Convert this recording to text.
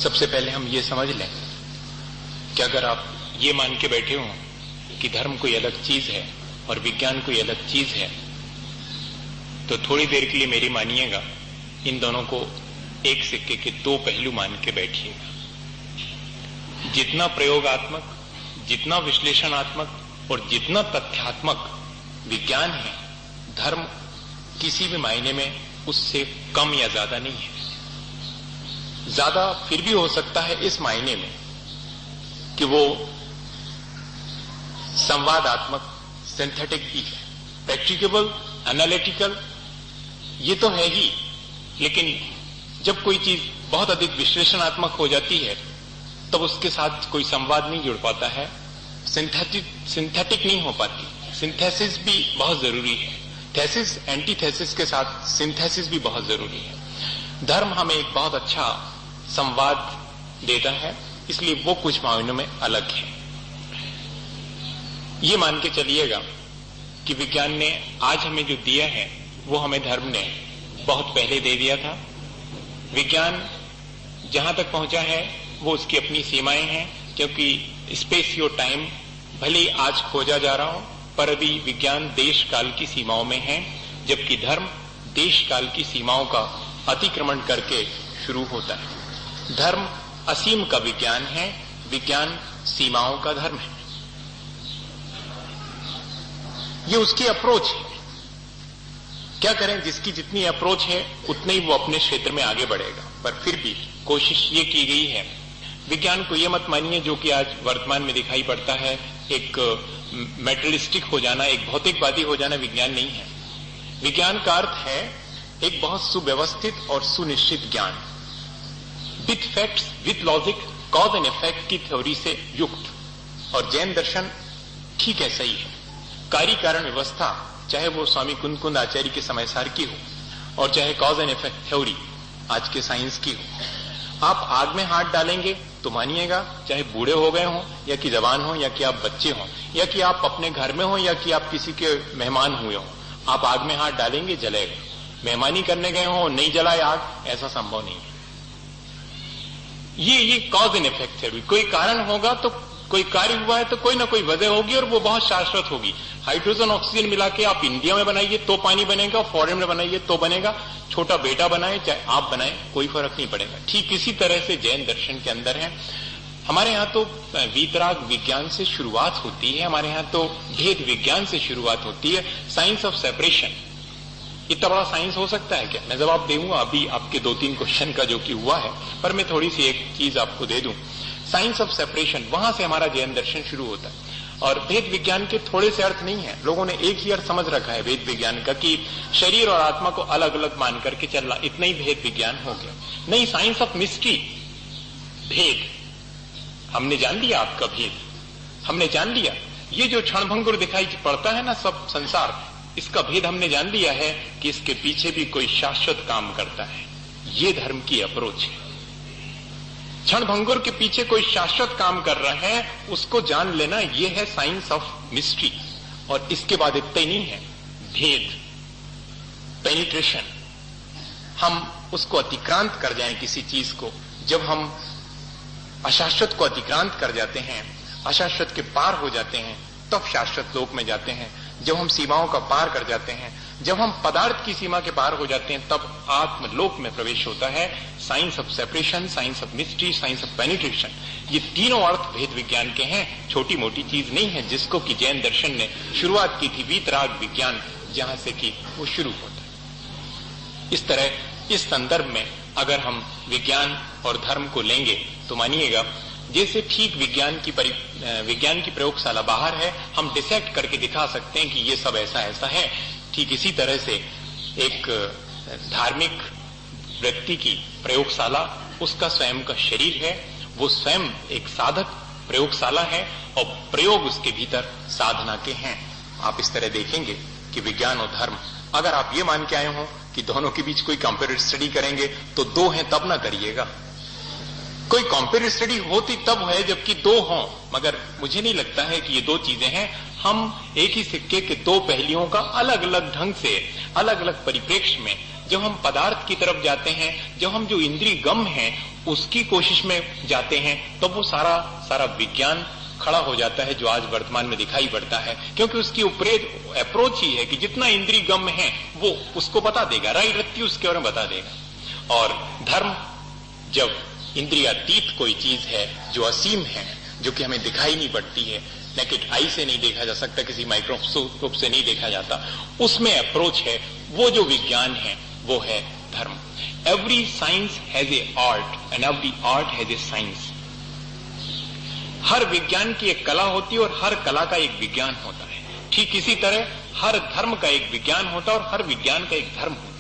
सबसे पहले हम ये समझ लें कि अगर आप ये मान के बैठे हो कि धर्म कोई अलग चीज है और विज्ञान कोई अलग चीज है, तो थोड़ी देर के लिए मेरी मानिएगा, इन दोनों को एक सिक्के के दो पहलू मान के बैठिएगा। जितना प्रयोगात्मक, जितना विश्लेषणात्मक और जितना तथ्यात्मक विज्ञान है, धर्म किसी भी मायने में उससे कम या ज्यादा नहीं है। ज्यादा फिर भी हो सकता है इस मायने में कि वो संवादात्मक, सिंथेटिक भी है, प्रैक्टिकेबल, एनालिटिकल, ये तो है ही, लेकिन जब कोई चीज बहुत अधिक विश्लेषणात्मक हो जाती है तब उसके साथ कोई संवाद नहीं जुड़ पाता है, सिंथेटिक नहीं हो पाती। सिंथेसिस भी बहुत जरूरी है, थेसिस एंटीथेसिस के साथ सिंथेसिस भी बहुत जरूरी है। धर्म हमें एक बहुत अच्छा संवाद देता है, इसलिए वो कुछ मायनों में अलग है। ये मान के चलिएगा कि विज्ञान ने आज हमें जो दिया है वो हमें धर्म ने बहुत पहले दे दिया था। विज्ञान जहां तक पहुंचा है वो उसकी अपनी सीमाएं हैं, क्योंकि स्पेसियो टाइम भले ही आज खोजा जा रहा हो, पर अभी विज्ञान देश काल की सीमाओं में है, जबकि धर्म देश काल की सीमाओं का अतिक्रमण करके शुरू होता है। धर्म असीम का विज्ञान है, विज्ञान सीमाओं का धर्म है। ये उसकी अप्रोच है। क्या करें, जिसकी जितनी अप्रोच है उतने ही वो अपने क्षेत्र में आगे बढ़ेगा। पर फिर भी कोशिश ये की गई है, विज्ञान को ये मत मानिए जो कि आज वर्तमान में दिखाई पड़ता है, एक मेटलिस्टिक हो जाना, एक भौतिकवादी हो जाना विज्ञान नहीं है। विज्ञान का अर्थ है एक बहुत सुव्यवस्थित और सुनिश्चित ज्ञान, with facts, with logic, cause and effect की थ्योरी से युक्त। और जैन दर्शन ठीक ऐसा ही है, कार्य कारण व्यवस्था, चाहे वो स्वामी कुंद आचार्य के समय सार की हो और चाहे कॉज एंड इफेक्ट थ्योरी आज के साइंस की हो। आप आग में हाथ डालेंगे तो मानिएगा, चाहे बूढ़े हो गए हों या कि जवान हो या कि आप बच्चे हों या कि आप अपने घर में हो या कि आप किसी के मेहमान हुए हो, आप आग में हाथ डालेंगे जलेगा। मेहमानी करने गए हो नहीं जलाए आग, ऐसा संभव नहीं है। ये कॉज एंड इफेक्ट थ्योरी, कोई कारण होगा तो कोई कार्य हुआ है तो कोई ना कोई वजह होगी और वो बहुत शाश्वत होगी। हाइड्रोजन ऑक्सीजन मिला के आप इंडिया में बनाइए तो पानी बनेगा, फॉरेन में बनाइए तो बनेगा, छोटा बेटा बनाए चाहे आप बनाए कोई फर्क नहीं पड़ेगा। ठीक इसी तरह से जैन दर्शन के अंदर है। हमारे यहाँ तो वीतराग विज्ञान से शुरुआत होती है, हमारे यहाँ तो भेद विज्ञान से शुरुआत होती है, साइंस ऑफ सेपरेशन। इतना बड़ा साइंस हो सकता है क्या? मैं जवाब दूंगा अभी आपके 2-3 क्वेश्चन का जो कि हुआ है, पर मैं थोड़ी सी एक चीज आपको दे दूं। साइंस ऑफ सेपरेशन, वहां से हमारा जैन दर्शन शुरू होता है। और भेद विज्ञान के थोड़े से अर्थ नहीं है, लोगों ने एक ही अर्थ समझ रखा है भेद विज्ञान का कि शरीर और आत्मा को अलग अलग मान करके चलना, इतना ही भेद विज्ञान हो गया। नहीं, साइंस ऑफ मिस्ट्री, भेद हमने जान लिया, आपका भेद हमने जान लिया। ये जो क्षणभंगुर दिखाई पड़ता है ना सब संसार, इसका भेद हमने जान लिया है कि इसके पीछे भी कोई शाश्वत काम करता है। ये धर्म की अप्रोच है। क्षणभंगुर के पीछे कोई शाश्वत काम कर रहा है, उसको जान लेना, यह है साइंस ऑफ मिस्ट्री। और इसके बाद इतना ही नहीं है, भेद, पेनिट्रेशन, हम उसको अतिक्रांत कर जाएं किसी चीज को। जब हम अशाश्वत को अतिक्रांत कर जाते हैं, अशाश्वत के पार हो जाते हैं, तब शाश्वत लोक में जाते हैं। जब हम सीमाओं का पार कर जाते हैं, जब हम पदार्थ की सीमा के पार हो जाते हैं, तब आत्मलोक में प्रवेश होता है। Science of separation, science of mystery, science of penetration, ये तीनों अर्थ भेद विज्ञान के हैं, छोटी मोटी चीज नहीं है, जिसको कि जैन दर्शन ने शुरुआत की थी, वीतराग विज्ञान जहां से कि वो शुरू होता है। इस तरह इस संदर्भ में अगर हम विज्ञान और धर्म को लेंगे तो मानिएगा, जैसे ठीक विज्ञान की प्रयोगशाला बाहर है, हम डिसेक्ट करके दिखा सकते हैं कि ये सब ऐसा ऐसा है, ठीक इसी तरह से एक धार्मिक व्यक्ति की प्रयोगशाला उसका स्वयं का शरीर है, वो स्वयं एक साधक प्रयोगशाला है और प्रयोग उसके भीतर साधना के हैं। आप इस तरह देखेंगे कि विज्ञान और धर्म, अगर आप ये मान के आए हो कि दोनों के बीच कोई कंपेरेटिव स्टडी करेंगे तो दो हैं तब ना करिएगा। कोई कंपेरेटिव स्टडी होती तब है जबकि दो हों, मगर मुझे नहीं लगता है कि ये दो चीजें हैं। हम एक ही सिक्के के दो पहलुओं का अलग अलग ढंग से, अलग अलग परिप्रेक्ष्य में, जब हम पदार्थ की तरफ जाते हैं, जब हम जो इंद्रिय गम हैं उसकी कोशिश में जाते हैं, तो वो सारा विज्ञान खड़ा हो जाता है जो आज वर्तमान में दिखाई पड़ता है, क्योंकि उसकी ऊपरी अप्रोच ही है कि जितना इंद्रिय गम्य है वो उसको बता देगा, राई रत्ती उसके बारे में बता देगा। और धर्म जब इंद्रियातीत कोई चीज है जो असीम है, जो कि हमें दिखाई नहीं पड़ती है, नेकेड आई से नहीं देखा जा सकता, किसी माइक्रोस्कोप से नहीं देखा जाता, उसमें अप्रोच है, वो जो विज्ञान है वो है धर्म। Every science has a art and every art has a science. हर विज्ञान की एक कला होती है और हर कला का एक विज्ञान होता है। ठीक इसी तरह हर धर्म का एक विज्ञान होता है और हर विज्ञान का एक धर्म होता है।